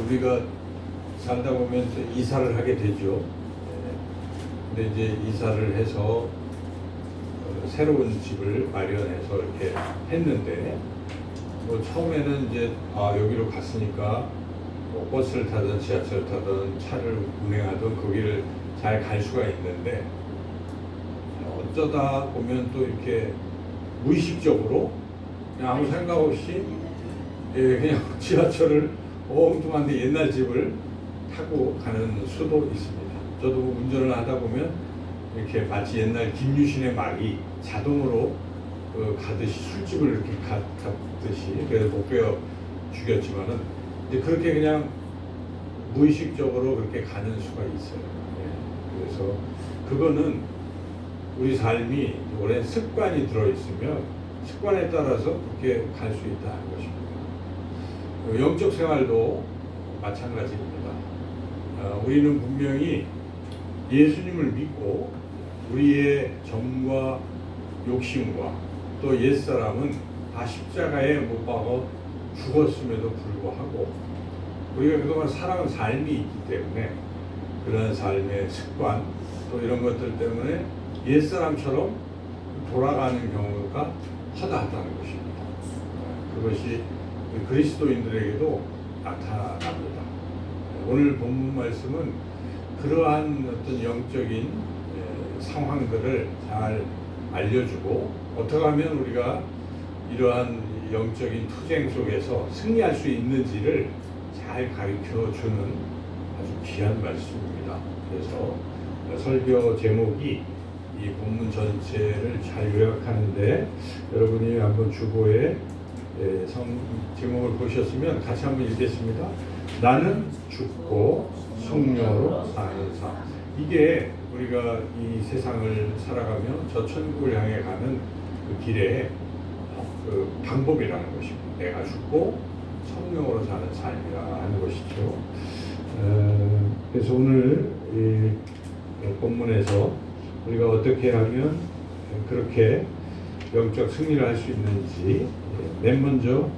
우리가 살다 보면 또 이사를 하게 되죠. 근데 이제 이사를 해서 새로운 집을 마련해서 이렇게 했는데, 뭐 처음에는 이제 여기로 갔으니까 뭐 버스를 타든 지하철을 타든 차를 운행하든 거기를 잘 갈 수가 있는데, 어쩌다 보면 또 이렇게 무의식적으로 그냥 아무 생각 없이 그냥 지하철을 엉뚱한데 옛날 집을 타고 가는 수도 있습니다. 저도 운전을 하다 보면 이렇게 마치 옛날 김유신의 말이 자동으로 가듯이 술집을 이렇게 갔듯이, 그래서 못 배워 죽였지만은 이제 그렇게 그냥 무의식적으로 그렇게 가는 수가 있어요. 그래서 그거는 우리 삶이 오랜 습관이 들어있으면 습관에 따라서 그렇게 갈 수 있다는 것입니다. 영적 생활도 마찬가지입니다. 우리는 분명히 예수님을 믿고 우리의 정과 욕심과 또 옛사람은 다 십자가에 못 박아 죽었음에도 불구하고 우리가 그동안 살아온 삶이 있기 때문에 그런 삶의 습관 또 이런 것들 때문에 옛사람처럼 돌아가는 경우가 허다하다는 것입니다. 그것이 그리스도인들에게도 나타납니다. 오늘 본문 말씀은 그러한 어떤 영적인 상황들을 잘 알려주고 어떻게 하면 우리가 이러한 영적인 투쟁 속에서 승리할 수 있는지를 잘 가르쳐주는 아주 귀한 말씀입니다. 그래서 설교 제목이 이 본문 전체를 잘 요약하는데, 여러분이 한번 주보에 제목을 보셨으면 같이 한번 읽겠습니다. 나는 죽고 성령으로 사는 삶. 이게 우리가 이 세상을 살아가며 저 천국을 향해 가는 그 길의 그 방법이라는 것입니다. 내가 죽고 성령으로 사는 삶이라 하는 것이죠. 그래서 오늘 이 본문에서 우리가 어떻게 하면 그렇게 영적 승리를 할 수 있는지, 맨 먼저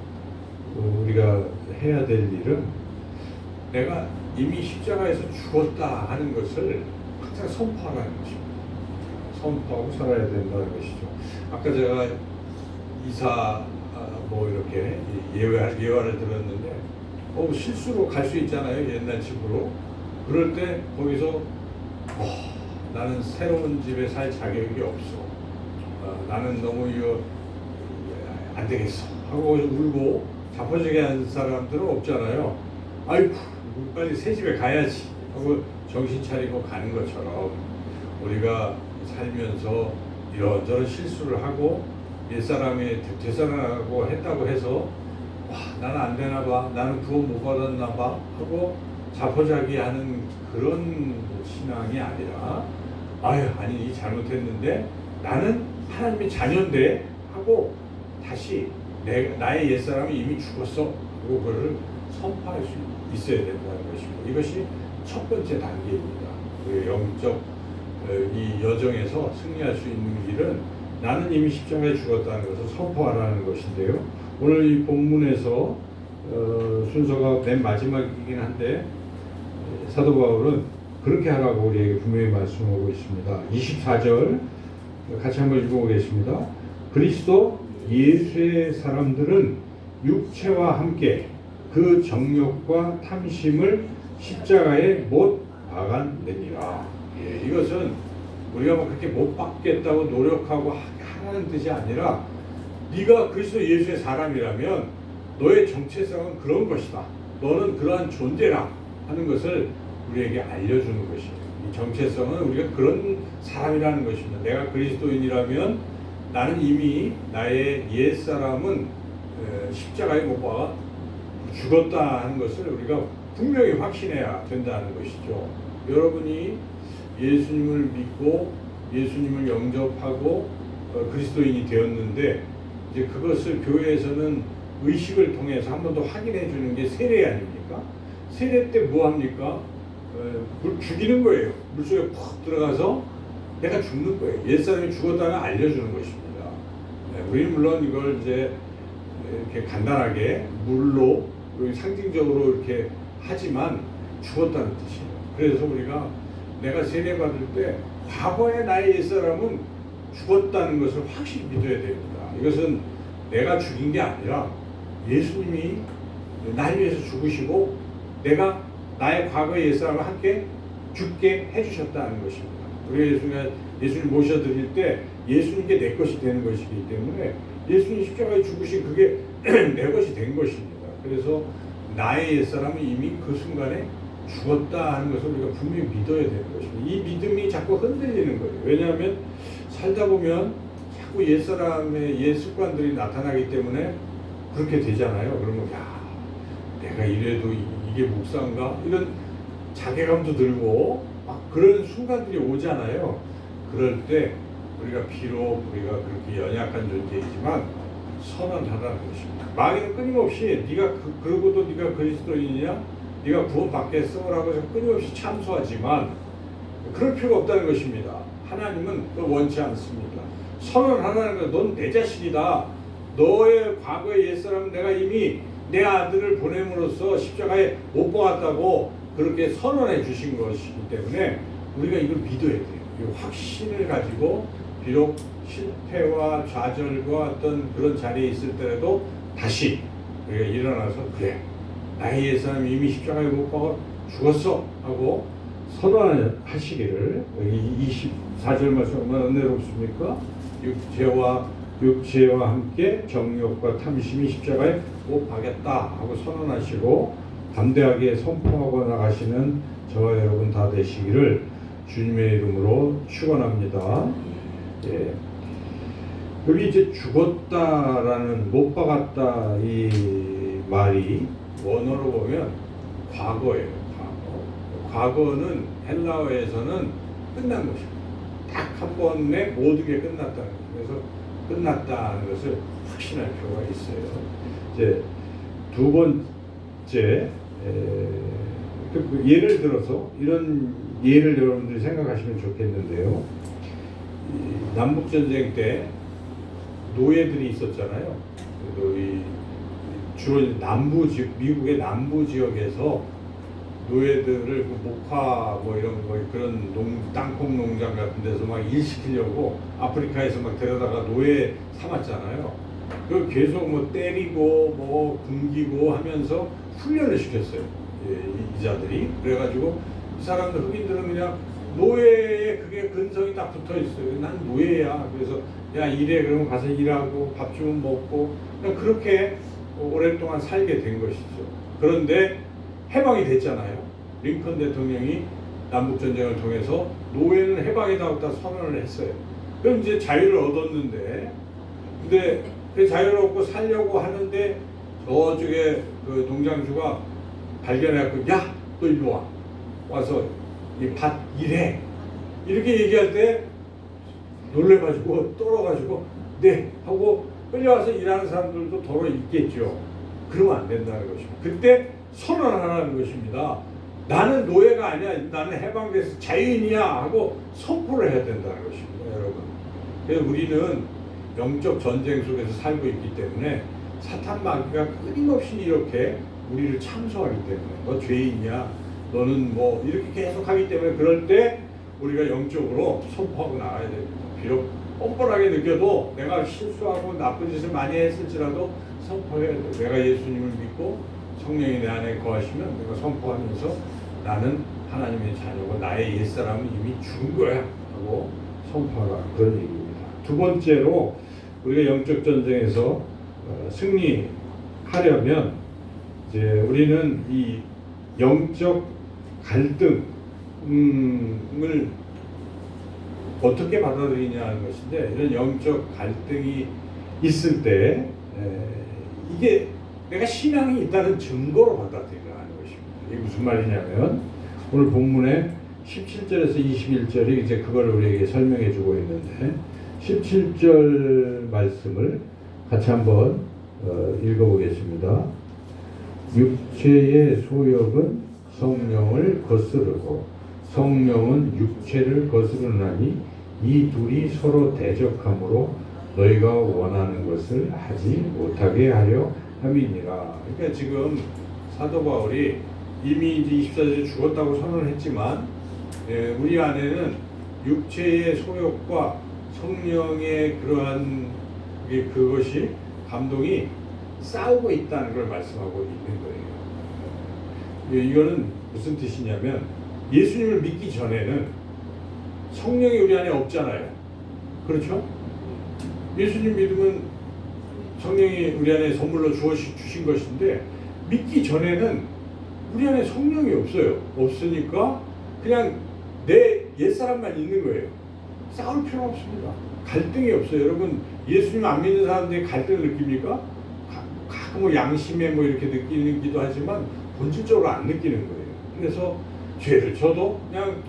우리가 해야 될 일은 내가 이미 십자가에서 죽었다 하는 것을 항상 선포하라는 것입니다. 선포하고 살아야 된다는 것이죠. 아까 제가 이사 뭐 이렇게 예화를 들었는데 실수로 갈 수 있잖아요. 옛날 집으로. 그럴 때 거기서 나는 새로운 집에 살 자격이 없어. 나는 너무 이거 안 되겠어 하고 울고 자포자기 한 사람들은 없잖아요. 아이고 빨리 새 집에 가야지 하고 정신 차리고 가는 것처럼 우리가 살면서 이런저런 실수를 하고 옛사람이 되살아나고 했다고 해서 나는 안 되나 봐, 나는 구원 못 받았나 봐 하고 자포자기 하는 그런 신앙이 아니라 아니 잘못했는데 나는 하나님의 자녀인데 하고 다시 나의 옛사람이 이미 죽었어 하고 그거를 선포할 수 있어야 된다는 것입니다. 이것이 첫 번째 단계입니다. 그 영적 이 여정에서 승리할 수 있는 길은 나는 이미 십자가에 죽었다는 것을 선포하라는 것인데요. 오늘 이 본문에서 순서가 맨 마지막이긴 한데 사도 바울은 그렇게 하라고 우리에게 분명히 말씀하고 있습니다. 24절 같이 한번 읽어보겠습니다. 그리스도 예수의 사람들은 육체와 함께 그 정욕과 탐심을 십자가에 못 박아내니라. 이것은 우리가 뭐 그렇게 못 박겠다고 노력하고 하라는 뜻이 아니라 네가 그리스도 예수의 사람이라면 너의 정체성은 그런 것이다. 너는 그러한 존재라 하는 것을 우리에게 알려주는 것이에요. 이 정체성은 우리가 그런 사람이라는 것입니다. 내가 그리스도인이라면 나는 이미 나의 옛사람은 십자가에 못 박아 죽었다 하는 것을 우리가 분명히 확신해야 된다는 것이죠. 여러분이 예수님을 믿고 예수님을 영접하고 그리스도인이 되었는데 이제 그것을 교회에서는 의식을 통해서 한 번 더 확인해 주는 게 세례 아닙니까? 세례 때 뭐 합니까? 물 죽이는 거예요. 물속에 푹 들어가서 내가 죽는 거예요. 옛사람이 죽었다는 알려주는 것입니다. 우리는 물론 이걸 이제 이렇게 간단하게 물로 상징적으로 이렇게 하지만 죽었다는 뜻이에요. 그래서 우리가 내가 세례받을 때 과거의 나의 옛사람은 죽었다는 것을 확실히 믿어야 됩니다. 이것은 내가 죽인 게 아니라 예수님이 날 위해서 죽으시고 내가 나의 과거의 옛사람과 함께 죽게 해주셨다는 것입니다. 우리 예수님 모셔드릴 때 예수님께 내 것이 되는 것이기 때문에 예수님 십자가에 죽으신 그게 내 것이 된 것입니다. 그래서 나의 옛사람은 이미 그 순간에 죽었다 하는 것을 우리가 분명히 믿어야 되는 것입니다. 이 믿음이 자꾸 흔들리는 거예요. 왜냐하면 살다 보면 자꾸 옛사람의 옛 습관들이 나타나기 때문에 그렇게 되잖아요. 그러면 야, 내가 이래도 이게 목사인가? 이런 자괴감도 들고 막 그런 순간들이 오잖아요. 그럴 때 우리가 비록 우리가 그렇게 연약한 존재이지만 선언하라는 것입니다. 마귀는 끊임없이 네가 그러고도 네가 그리스도인이냐? 네가 구원받겠어라고 해서 끊임없이 참소하지만 그럴 필요가 없다는 것입니다. 하나님은 그걸 원치 않습니다. 선언하라는 것, 넌 내 자식이다. 너의 과거의 옛사람은 내가 이미 내 아들을 보냄으로써 십자가에 못 박았다고 그렇게 선언해 주신 것이기 때문에 우리가 이걸 믿어야 돼요. 이 확신을 가지고 비록 실패와 좌절과 어떤 그런 자리에 있을 때라도 다시 우리가 일어나서 그래, 나의 옛사람이 이미 십자가에 못 박아 죽었어 하고 선언하시기를. 여기 24절 말씀 얼마나 은혜롭습니까? 육체와 함께 정욕과 탐심이 십자가에 못 박였다 하고 선언하시고 담대하게 선포하고 나가시는 저와 여러분 다 되시기를 주님의 이름으로 축원합니다. 예. 여기 이제 죽었다라는 못 박았다 이 말이 원어로 보면 과거예요. 과거는 헬라어에서는 끝난 것입니다. 딱 한 번에 모든 게 끝났다는 거예요. 그래서 끝났다는 것을 확신할 필요가 있어요. 이제 두 번째, 예를 들어서 이런 예를 여러분들이 생각하시면 좋겠는데요. 남북전쟁 때 노예들이 있었잖아요. 주로 미국의 남부 지역에서 노예들을 목화 뭐 이런 거 그런 땅콩 농장 같은 데서 막 일시키려고 아프리카에서 막 데려다가 노예 삼았잖아요. 그 계속 뭐 때리고 뭐 굶기고 하면서 훈련을 시켰어요. 이 자들이. 그래가지고 이 사람들 흑인들은 그냥 노예에 그게 근성이 딱 붙어 있어요. 난 노예야. 그래서 야 일해 그러면 가서 일하고 밥 주면 먹고 그냥 그렇게 오랫동안 살게 된 것이죠. 그런데 해방이 됐잖아요. 링컨 대통령이 남북전쟁을 통해서 노예는 해방이다 선언을 했어요. 그럼 이제 자유를 얻었는데, 근데 그 자유를 얻고 살려고 하는데 저쪽에 그 농장주가 발견해갖고 야, 너 일로 와. 와서 이 밭 일해. 이렇게 얘기할 때 놀래가지고 떨어가지고 네 하고 끌려와서 일하는 사람들도 더러 있겠죠. 그러면 안 된다는 것입니다. 그때 선언하라는 것입니다. 나는 노예가 아니야. 나는 해방돼서 자유인이야 하고 선포를 해야 된다는 것입니다. 여러분. 그래서 우리는 영적 전쟁 속에서 살고 있기 때문에 사탄 마귀가 끊임없이 이렇게 우리를 참소하기 때문에 너 죄인이야. 너는 뭐 이렇게 계속 하기 때문에 그럴 때 우리가 영적으로 선포하고 나가야 됩니다. 비록 뻔뻔하게 느껴도 내가 실수하고 나쁜 짓을 많이 했을지라도 선포해야 돼. 내가 예수님을 믿고 성령이 내 안에 거하시면 내가 선포하면서 나는 하나님의 자녀고 나의 옛사람은 이미 죽은 거야 하고 선포하라. 그런 얘기입니다. 두 번째로 우리가 영적 전쟁에서 승리하려면 이제 우리는 이 영적 갈등을 어떻게 받아들이냐는 것인데, 이런 영적 갈등이 있을 때 이게 내가 신앙이 있다는 증거로 받아들이라는 것입니다. 이게 무슨 말이냐면 오늘 본문에 17절에서 21절이 이제 그걸 우리에게 설명해 주고 있는데 17절 말씀을 같이 한번 읽어보겠습니다. 육체의 소욕은 성령을 거스르고 성령은 육체를 거스르나니 이 둘이 서로 대적함으로 너희가 원하는 것을 하지 못하게 하려 함이니라. 그러니까 지금 사도 바울이 이미 이제 24세에 죽었다고 선언을 했지만 우리 안에는 육체의 소욕과 성령의 그러한 그것이 감동이 싸우고 있다는 걸 말씀하고 있는 거예요. 이거는 무슨 뜻이냐면 예수님을 믿기 전에는 성령이 우리 안에 없잖아요. 그렇죠? 예수님 믿으면 성령이 우리 안에 선물로 주신 것인데 믿기 전에는 우리 안에 성령이 없어요. 없으니까 그냥 내 옛사람만 있는 거예요. 싸울 필요 없습니다. 갈등이 없어요. 여러분 예수님 안 믿는 사람들이 갈등을 느낍니까? 가끔 뭐 양심에 뭐 이렇게 느끼기도 하지만 본질적으로 안 느끼는 거예요. 그래서 죄를 져도 그냥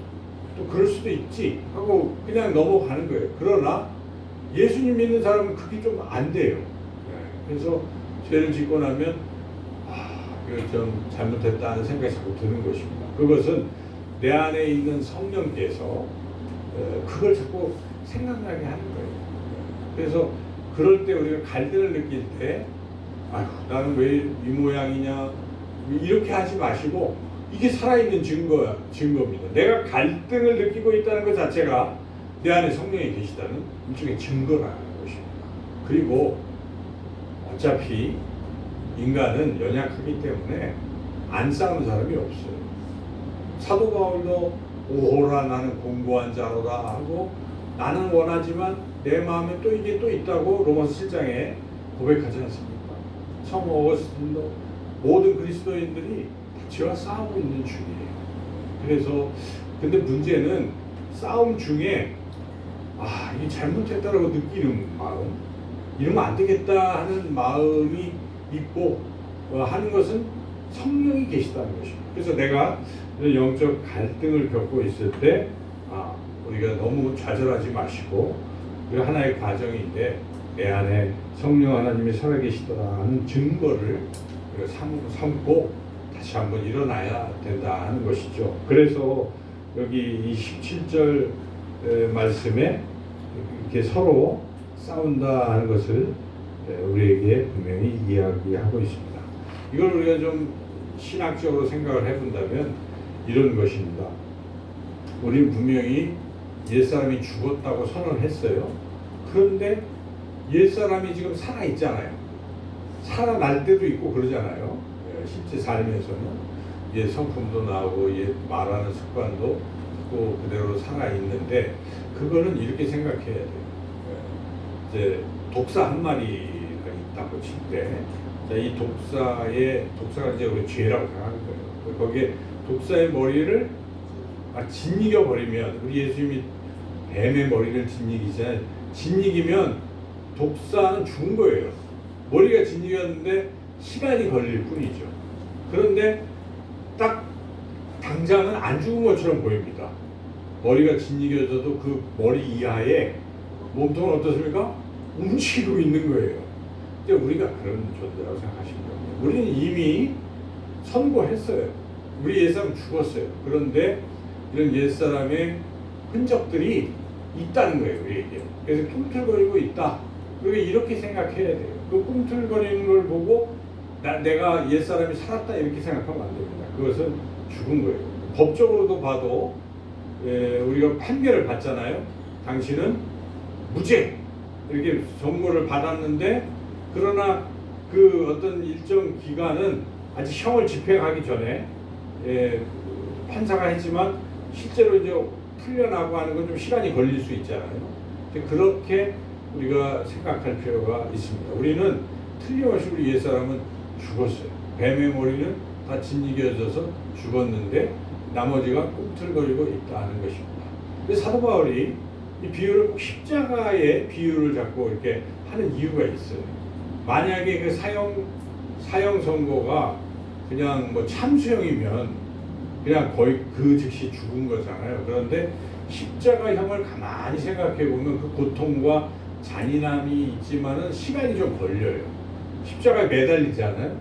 또 그럴 수도 있지 하고 그냥 넘어가는 거예요. 그러나 예수님 믿는 사람은 그게 좀 안 돼요. 그래서 죄를 짓고 나면 이거 좀 잘못했다는 생각이 자꾸 드는 것입니다. 그것은 내 안에 있는 성령께서 그걸 자꾸 생각나게 하는 거예요. 그래서 그럴 때 우리가 갈등을 느낄 때 아휴 나는 왜 이 모양이냐 이렇게 하지 마시고 이게 살아있는 증거입니다. 내가 갈등을 느끼고 있다는 것 자체가 내 안에 성령이 계시다는 일종의 증거라는 것입니다. 그리고 어차피 인간은 연약하기 때문에 안 싸우는 사람이 없어요. 사도 바울도 오호라 나는 공고한 자로다 하고 나는 원하지만 내 마음에 또 이게 또 있다고 로마서 7장에 고백하지 않습니까? 성 어거스틴도 모든 그리스도인들이 죄와 싸우고 있는 중이에요. 그래서 근데 문제는 싸움 중에 이게 잘못했다라고 느끼는 마음, 이러면 안 되겠다 하는 마음이 있고 하는 것은 성령이 계시다는 것입니다. 그래서 내가 영적 갈등을 겪고 있을 때 우리가 너무 좌절하지 마시고 그 하나의 과정인데 내 안에 성령 하나님이 살아계시더라는 증거를 우리가 삼고 다시 한번 일어나야 된다 하는 것이죠. 그래서 여기 이 17절 말씀에 이렇게 서로 싸운다 하는 것을 우리에게 분명히 이야기하고 있습니다. 이걸 우리가 좀 신학적으로 생각을 해본다면 이런 것입니다. 우리는 분명히 옛사람이 죽었다고 선언을 했어요. 그런데 옛사람이 지금 살아있잖아요. 살아날 때도 있고 그러잖아요. 실제 삶에서는 성품도 나오고 말하는 습관도 또 그대로 살아있는데 그거는 이렇게 생각해야 돼요. 이제 독사 한 마리가 있다고 칠 때 이 독사가 이제 우리 죄라고 생각하는 거예요. 거기에 독사의 머리를 짓이겨 버리면 우리 예수님이 뱀의 머리를 짓이기잖아요. 짓이기면 독사는 죽은 거예요. 머리가 짓이겼는데 시간이 걸릴 뿐이죠. 그런데 딱 당장은 안 죽은 것처럼 보입니다. 머리가 짓이겨져도 그 머리 이하에 몸통은 어떻습니까? 움직이고 있는 거예요. 이제 우리가 그런 존재라고 생각하시면 됩니다. 우리는 이미 선고했어요. 우리 옛사람 죽었어요. 그런데 이런 옛사람의 흔적들이 있다는 거예요, 우리에게. 그래서 꿈틀거리고 있다. 우리가 이렇게 생각해야 돼요. 그 꿈틀거리는 걸 보고 내가 옛사람이 살았다 이렇게 생각하면 안 됩니다. 그것은 죽은 거예요. 법적으로도 봐도 우리가 판결을 받잖아요. 당신은 무죄 이렇게 선고를 받았는데 그러나 그 어떤 일정 기간은 아직 형을 집행하기 전에 판사가 했지만 실제로 이제 풀려나고 하는 건 좀 시간이 걸릴 수 있잖아요. 그렇게 우리가 생각할 필요가 있습니다. 우리는 틀림없이 우리 옛사람은 죽었어요. 뱀의 머리는 다 짓이겨져서 죽었는데 나머지가 꿈틀거리고 있다는 것입니다. 근데 사도 바울이 이 비유를 꼭 십자가의 비유를 자꾸 이렇게 하는 이유가 있어요. 만약에 그 사형 선고가 그냥 뭐 참수형이면 그냥 거의 그 즉시 죽은 거잖아요. 그런데 십자가형을 가만히 생각해 보면 그 고통과 잔인함이 있지만은 시간이 좀 걸려요. 십자가에 매달리잖아요.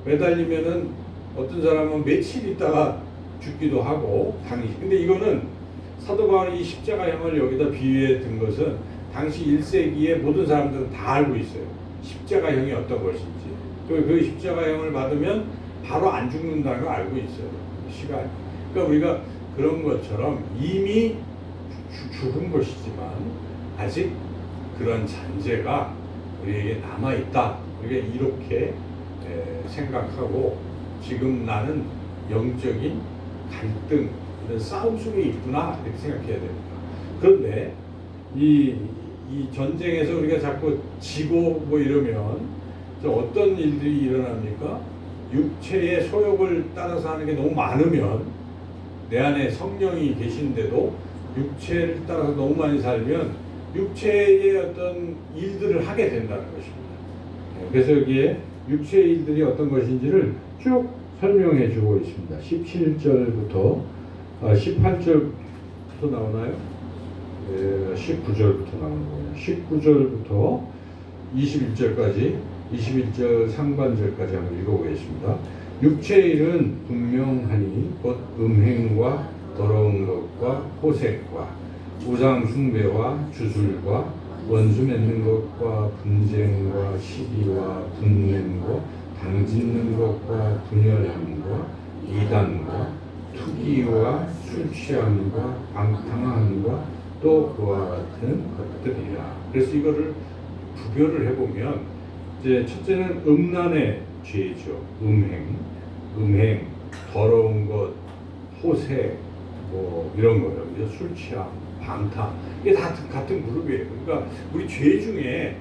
매달리면은 어떤 사람은 며칠 있다가 죽기도 하고 근데 이거는 사도 바울이 이 십자가형을 여기다 비유해 든 것은 당시 1세기에 모든 사람들은 다 알고 있어요. 십자가형이 어떤 것인지. 그 십자가형을 받으면 바로 안 죽는다는 걸 알고 있어요. 시간이. 그러니까 우리가 그런 것처럼 이미 죽은 것이지만 아직 그런 잔재가 우리에게 남아있다. 우리가 이렇게 생각하고 지금 나는 영적인 갈등, 이런 싸움 속에 있구나 이렇게 생각해야 됩니다. 그런데 이 전쟁에서 우리가 자꾸 지고 뭐 이러면 어떤 일들이 일어납니까? 육체의 소욕을 따라서 하는 게 너무 많으면 내 안에 성령이 계신데도 육체를 따라서 너무 많이 살면 육체의 어떤 일들을 하게 된다는 것입니다. 그래서 여기에 육체의 일들이 어떤 것인지를 쭉 설명해 주고 있습니다. 17절부터 18절부터 나오나요? 19절부터 나오는 거예요. 19절부터 21절까지 21절 상반절까지 한번 읽어보겠습니다. 육체의 일은 분명하니 곧 음행과 더러운 것과 호색과 우상 숭배와 주술과 원수 맺는 것과 분쟁과 시기와 분냄과 당짓는 것과 분열함과 이단과 투기와 술 취함과 방탕함과 또 그와 같은 것들이라. 그래서 이거를 구별을 해보면 이제 첫째는 음란의 죄죠. 음행, 더러운 것, 호색, 뭐 이런 거예요. 술 취함, 방탕, 이게 다 같은 그룹이에요. 그러니까 우리 죄 중에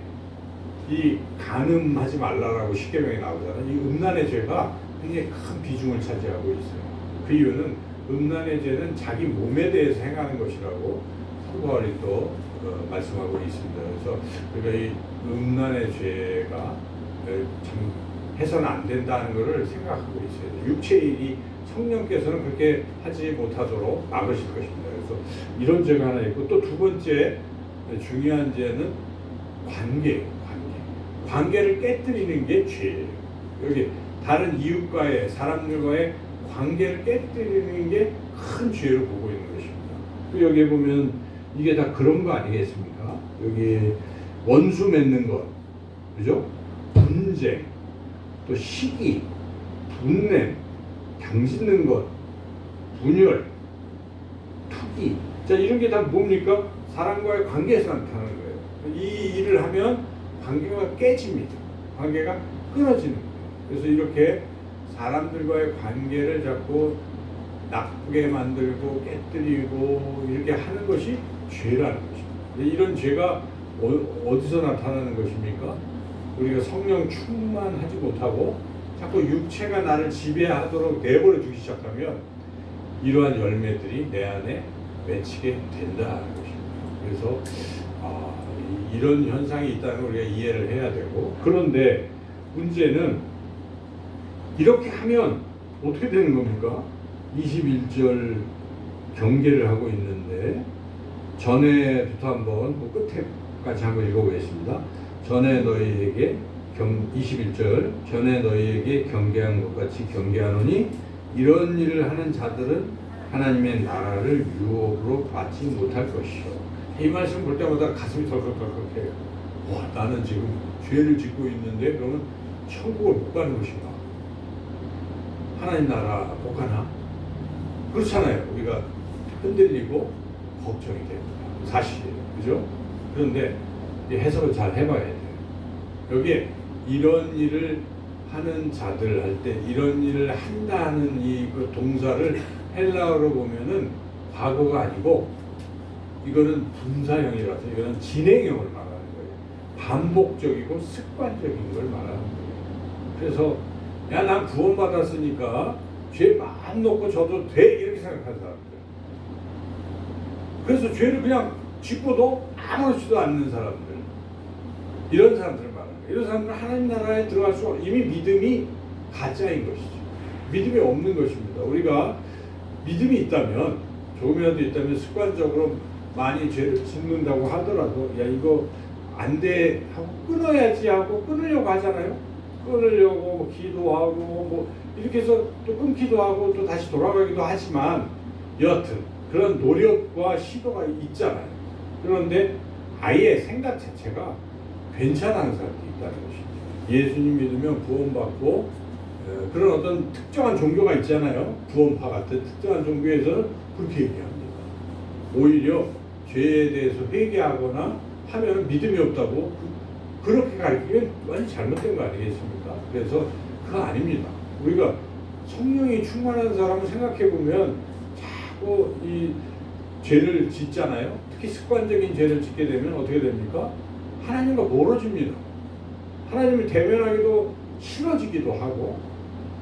이 간음하지 말라라고 십계명에 나오잖아요. 이 음란의 죄가 굉장히 큰 비중을 차지하고 있어요. 그 이유는 음란의 죄는 자기 몸에 대해서 행하는 것이라고 사도 바울이 또 말씀하고 있습니다. 그래서 우리가 이 음란의 죄가 참 해서는 안 된다는 것을 생각하고 있어요. 육체의 일이 성령께서는 그렇게 하지 못하도록 막으실 것입니다. 그래서 이런 죄가 하나 있고 또 두 번째 중요한 죄는 관계를 깨뜨리는 게 죄예요. 여기 다른 이웃과의 사람들과의 관계를 깨뜨리는 게 큰 죄로 보고 있는 것입니다. 또 여기 보면 이게 다 그런 거 아니겠습니까? 여기 원수 맺는 것, 그죠? 분쟁, 또 시기, 분냄, 당짓는 것, 분열, 투기. 자, 이런 게 다 뭡니까? 사람과의 관계에서 나타나는 거예요. 이 일을 하면 관계가 깨집니다. 관계가 끊어지는 거예요. 그래서 이렇게 사람들과의 관계를 자꾸 나쁘게 만들고 깨뜨리고 이렇게 하는 것이 죄라는 것입니다. 이런 죄가 어디서 나타나는 것입니까? 우리가 성령 충만하지 못하고 자꾸 육체가 나를 지배하도록 내버려 두기 시작하면 이러한 열매들이 내 안에 맺히게 된다는 것입니다. 그래서 이런 현상이 있다는 걸 우리가 이해를 해야 되고, 그런데 문제는 이렇게 하면 어떻게 되는 겁니까? 21절 경계를 하고 있는데 전에부터 한번 끝에까지 한번 읽어보겠습니다. 전에 너희에게 21절 전에 너희에게 경계한 것 같이 경계하노니 이런 일을 하는 자들은 하나님의 나라를 유업으로 받지 못할 것이요. 이 말씀 볼 때마다 가슴이 덜컥덜컥해요. 와, 나는 지금 죄를 짓고 있는데 그러면 천국을 못 가는 것인가? 하나님 나라 못 가나? 그렇잖아요. 우리가 흔들리고 걱정이 됩니다. 사실이에요. 그죠? 그런데 해석을 잘 해봐야 돼요. 여기에 이런 일을 하는 자들 할 때 이런 일을 한다는 이 동사를 헬라어로 보면은 과거가 아니고 이거는 분사형이라서 이거는 진행형을 말하는 거예요. 반복적이고 습관적인 걸 말하는 거예요. 그래서 야, 난 구원받았으니까 죄 마음 놓고 져도 돼 이렇게 생각하는 사람들. 그래서 죄를 그냥 짓고도 아무렇지도 않는 사람들, 이런 사람들을 말하는 거예요. 이런 사람들은 하나님 나라에 들어갈 수 이미 믿음이 가짜인 것이죠. 믿음이 없는 것입니다. 우리가 믿음이 있다면, 조금이라도 있다면 습관적으로 많이 죄를 짓는다고 하더라도 야, 이거 안 돼 하고 끊어야지 하고 끊으려고 하잖아요. 끊으려고 뭐 기도하고 뭐 이렇게 해서 또 끊기도 하고 또 다시 돌아가기도 하지만 여하튼 그런 노력과 시도가 있잖아요. 그런데 아예 생각 자체가 괜찮아하는 사람들이 있다는 것입니다. 예수님 믿으면 구원받고 그런 어떤 특정한 종교가 있잖아요. 구원파 같은 특정한 종교에서는 그렇게 얘기합니다. 오히려 죄에 대해서 회개하거나 하면 믿음이 없다고 그렇게 가르치면 완전 잘못된 거 아니겠습니까? 그래서 그거 아닙니다. 우리가 성령이 충만한 사람을 생각해 보면 자꾸 이 죄를 짓잖아요. 특히 습관적인 죄를 짓게 되면 어떻게 됩니까? 하나님과 멀어집니다. 하나님을 대면하기도 싫어지기도 하고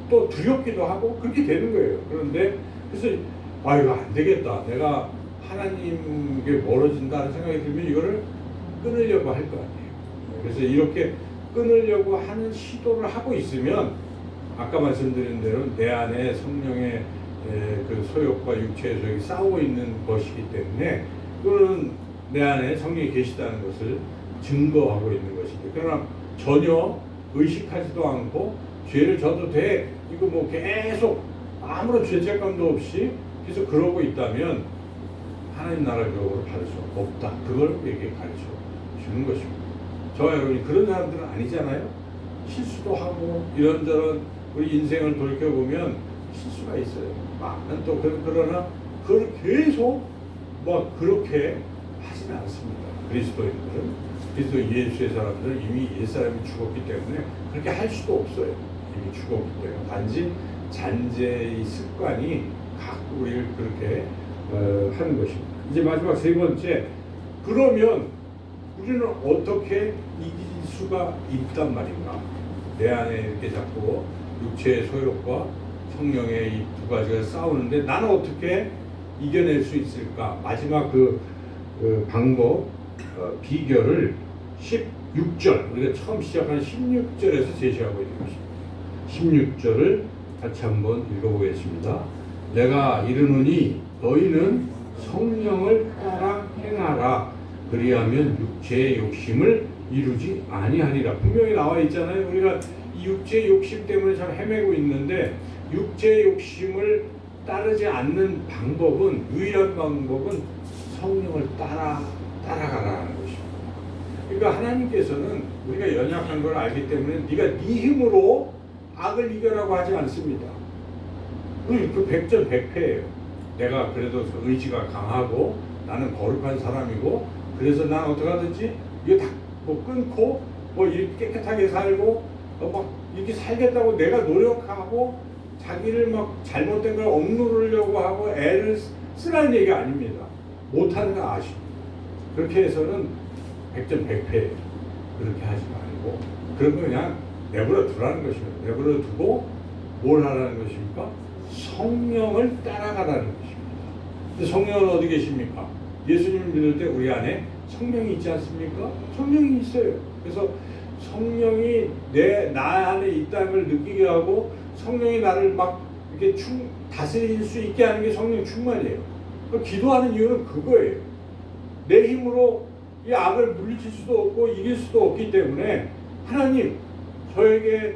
또 두렵기도 하고 그렇게 되는 거예요. 그런데 그래서 이거 안 되겠다. 내가 하나님께 멀어진다는 생각이 들면 이거를 끊으려고 할 거 아니에요. 그래서 이렇게 끊으려고 하는 시도를 하고 있으면 아까 말씀드린 대로 내 안에 성령의 그 소욕과 육체의 소욕이 싸우고 있는 것이기 때문에 그거는 내 안에 성령이 계시다는 것을 증거하고 있는 것입니다. 그러나 전혀 의식하지도 않고 죄를 져도 돼 이거 뭐 계속 아무런 죄책감도 없이 계속 그러고 있다면 하나님 나라 벽으로 받을 수 없다. 그걸 우리에게 가르쳐 주는 것입니다. 저와 여러분이 그런 사람들은 아니잖아요. 실수도 하고 이런저런 우리 인생을 돌이켜보면 실수가 있어요. 많은 또 그러나 그걸 계속 뭐 그렇게 하지는 않습니다. 그리스도 예수의 사람들은 이미 옛사람이 죽었기 때문에 그렇게 할 수도 없어요. 이미 죽었기 때문에 단지 잔재의 습관이 갖고 우리를 그렇게 하는 것입니다. 이제 마지막 세 번째, 그러면 우리는 어떻게 이길 수가 있단 말인가? 내 안에 이렇게 자꾸 육체의 소욕과 성령의 이 두 가지가 싸우는데 나는 어떻게 이겨낼 수 있을까? 마지막 그 방법, 비결을 16절, 우리가 처음 시작한 16절에서 제시하고 있는 것입니다. 16절을 같이 한번 읽어보겠습니다. 내가 이르노니 너희는 성령을 따라 행하라. 그리하면 육체의 욕심을 이루지 아니하리라. 분명히 나와 있잖아요. 우리가 이 육체의 욕심 때문에 참 헤매고 있는데 육체의 욕심을 따르지 않는 방법은 유일한 방법은 성령을 따라가라는 것입니다. 그러니까 하나님께서는 우리가 연약한 걸 알기 때문에 네가 네 힘으로 악을 이겨라고 하지 않습니다. 그 백전백패예요. 내가 그래도 의지가 강하고 나는 거룩한 사람이고 그래서 난 어떻게 하든지 이거 다 뭐 끊고 뭐 이렇게 깨끗하게 살고 막 이렇게 살겠다고 내가 노력하고 자기를 막 잘못된 걸 억누르려고 하고 애를 쓰라는 얘기가 아닙니다. 못하는 거 아십니다. 그렇게 해서는 백전백패예요. 그렇게 하지 말고 그런 거 그냥 내버려 두라는 것입니다. 내버려 두고 뭘 하라는 것입니까? 성령을 따라가라는 것입니다. 근데 성령은 어디 계십니까? 예수님을 믿을 때 우리 안에 성령이 있지 않습니까? 성령이 있어요. 그래서 성령이 나 안에 있다는 걸 느끼게 하고 성령이 나를 막 이렇게 다스릴 수 있게 하는 게 성령 충만이에요. 기도하는 이유는 그거예요. 내 힘으로 이 악을 물리칠 수도 없고 이길 수도 없기 때문에 하나님 저에게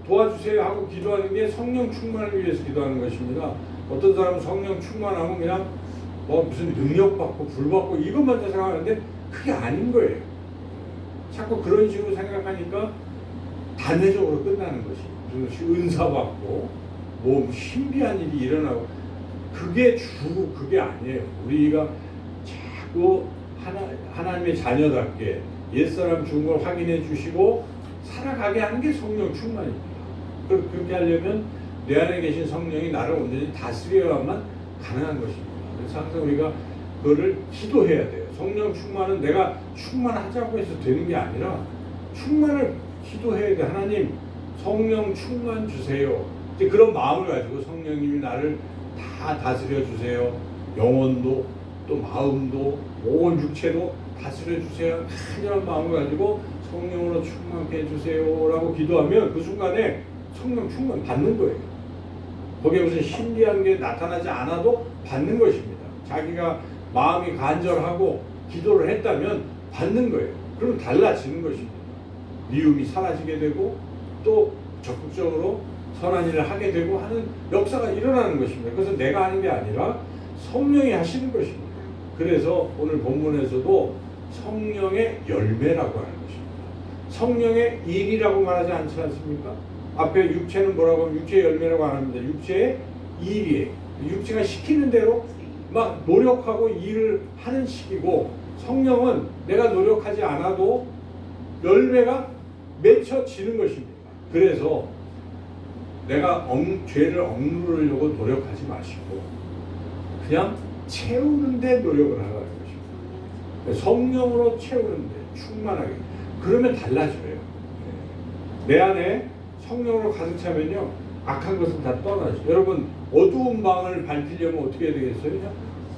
도와주세요 하고 기도하는 게 성령 충만을 위해서 기도하는 것입니다. 어떤 사람은 성령 충만하면 그냥 뭐 무슨 능력 받고 불 받고 이것만 생각하는데 그게 아닌 거예요. 자꾸 그런 식으로 생각하니까 단회적으로 끝나는 것이 무슨 은사 받고 뭐 신비한 일이 일어나고 그게 아니에요. 우리가 자꾸 하나님의 자녀답게 옛사람 죽은 걸 확인해 주시고 살아가게 하는 게 성령 충만입니다. 그렇게 하려면 내 안에 계신 성령이 나를 온전히 다스려야만 가능한 것입니다. 그래서 항상 우리가 그거를 기도해야 돼요. 성령 충만은 내가 충만하자고 해서 되는 게 아니라 충만을 기도해야 돼. 하나님 성령 충만 주세요. 이제 그런 마음을 가지고 성령님이 나를 다 다스려 주세요. 영혼도 또 마음도 온 육체도 다스려 주세요. 간절한 마음을 가지고 성령으로 충만케 해주세요라고 기도하면 그 순간에 성령 충만 받는 거예요. 거기에 무슨 신비한 게 나타나지 않아도 받는 것입니다. 자기가 마음이 간절하고 기도를 했다면 받는 거예요. 그럼 달라지는 것입니다. 미움이 사라지게 되고 또 적극적으로 선한 일을 하게 되고 하는 역사가 일어나는 것입니다. 그래서 내가 하는 게 아니라 성령이 하시는 것입니다. 그래서 오늘 본문에서도 성령의 열매라고 하는 것입니다. 성령의 일이라고 말하지 않지 않습니까? 앞에 육체는 뭐라고 하면 육체의 열매라고 안 합니다. 육체의 일이에요. 육체가 시키는 대로 막 노력하고 일을 하는 시기고, 성령은 내가 노력하지 않아도 열매가 맺혀지는 것입니다. 그래서 내가 죄를 억누르려고 노력하지 마시고 그냥 채우는데 노력을 하라는 것입니다. 성령으로 채우는데 충만하게. 그러면 달라져요. 내 안에 성령으로 가득 차면요, 악한 것은 다 떠나죠. 여러분, 어두운 방을 밝히려면 어떻게 해야 되겠어요? 그냥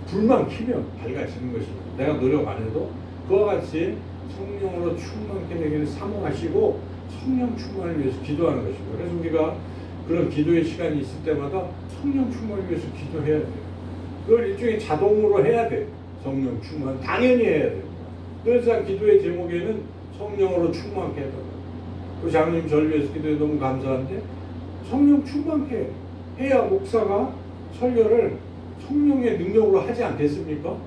불만 켜면 밝아지는 것입니다. 내가 노력 안 해도 그와 같이 성령으로 충만케 되기를 사모하시고 성령 충만을 위해서 기도하는 것입니다. 그래서 우리가 그런 기도의 시간이 있을 때마다 성령 충만을 위해서 기도해야 돼요. 그걸 일종의 자동으로 해야 돼요. 성령 충만 당연히 해야 돼요. 그래서 기도의 제목에는 성령으로 충만케 해달라고. 그 장로님 저를 위해서 기도해 너무 감사한데, 성령 충만케 해야 목사가 설교를 성령의 능력으로 하지 않겠습니까?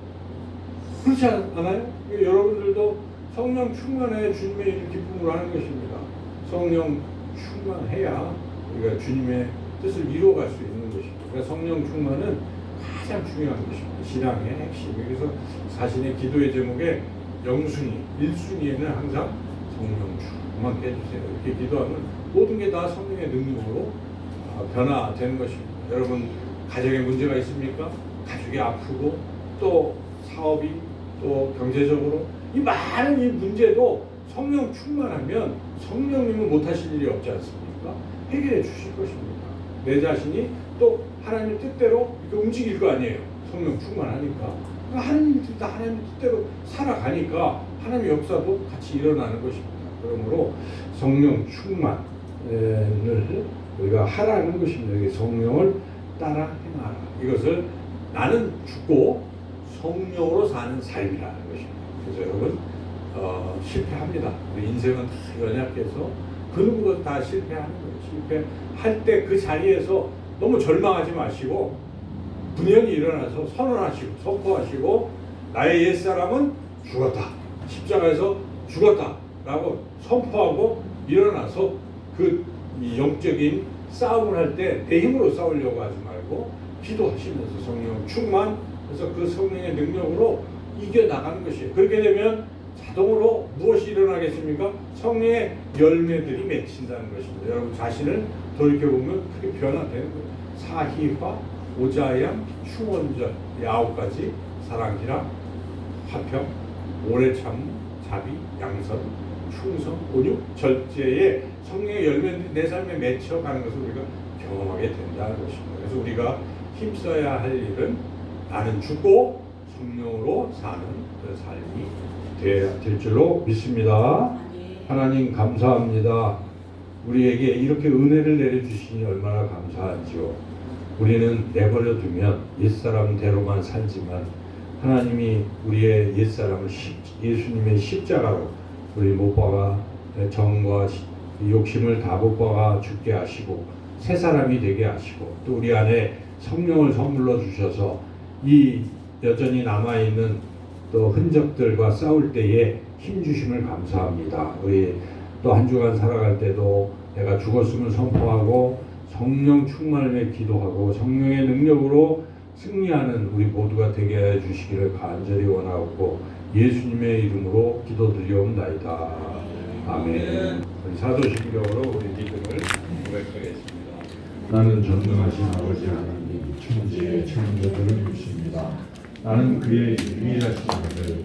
그렇지 않아요? 여러분들도 성령 충만해야 주님의 일을 기쁨으로 하는 것입니다. 성령 충만해야 우리가 주님의 뜻을 이루어갈 수 있는 것입니다. 그러니까 성령 충만은 가장 중요한 것입니다. 신앙의 핵심. 그래서 자신의 기도의 제목에 0순위, 1순위에는 항상 성령 충만케 해주세요. 이렇게 기도하면 모든 게 다 성령의 능력으로 변화되는 것입니다. 여러분, 가정에 문제가 있습니까? 가족이 아프고 또 사업이 또 경제적으로 이 많은 이 문제도 성령 충만하면 성령님은 못하실 일이 없지 않습니까? 해결해 주실 것입니다. 내 자신이 또 하나님 뜻대로 이렇게 움직일 거 아니에요. 성령 충만하니까. 하나님 뜻대로 살아가니까 하나님의 역사도 같이 일어나는 것입니다. 그러므로 성령 충만을 우리가 하라는 것입니다. 성령을 따라 행하라. 이것을 나는 죽고 성령으로 사는 삶이라는 것입니다. 그래서 여러분, 실패합니다. 우리 인생은 다 연약해서 그 누구도 다 실패하는 거예요. 실패할 때 그 자리에서 너무 절망하지 마시고 분연히 일어나서 선언하시고 선포하시고, 나의 옛사람은 죽었다. 십자가에서 죽었다. 라고 선포하고 일어나서 그 영적인 싸움을 할 때 내 힘으로 싸우려고 하지 말고 기도하시면서 성령 충만, 그래서 그 성령의 능력으로 이겨나가는 것이에요. 그렇게 되면 자동으로 무엇이 일어나겠습니까? 성령의 열매들이 맺힌다는 것입니다. 여러분 자신을 돌이켜보면 크게 변화되는 거예요. 사희화, 오자양, 충원절, 9가지, 사랑기라, 화평, 오래참, 자비, 양선, 충성, 온유, 절제의 성령의 열매들이 내 삶에 맺혀가는 것을 우리가 경험하게 된다는 것입니다. 그래서 우리가 힘써야 할 일은 나는 죽고 성령으로 사는 그 삶이 되어야 될 줄로 믿습니다. 하나님 감사합니다. 우리에게 이렇게 은혜를 내려주시니 얼마나 감사하지요. 우리는 내버려 두면 옛사람대로만 살지만 하나님이 우리의 옛사람을 예수님의 십자가로 우리 못 박아 정과 욕심을 다 못 박아 죽게 하시고 새 사람이 되게 하시고, 또 우리 안에 성령을 선물로 주셔서 이 여전히 남아있는 또 흔적들과 싸울 때에 힘 주심을 감사합니다. 우리 또 한 주간 살아갈 때도 내가 죽었음을 선포하고 성령 충만을 위해 기도하고 성령의 능력으로 승리하는 우리 모두가 되게 해 주시기를 간절히 원하고 예수님의 이름으로 기도드리옵나이다. 아멘. 우리 사도신경으로 우리 믿음을 고백하겠습니다. 나는 전능하신 아버지 하나님 천지의 창조주를 믿습니다. 나는 그의 유일하신 아들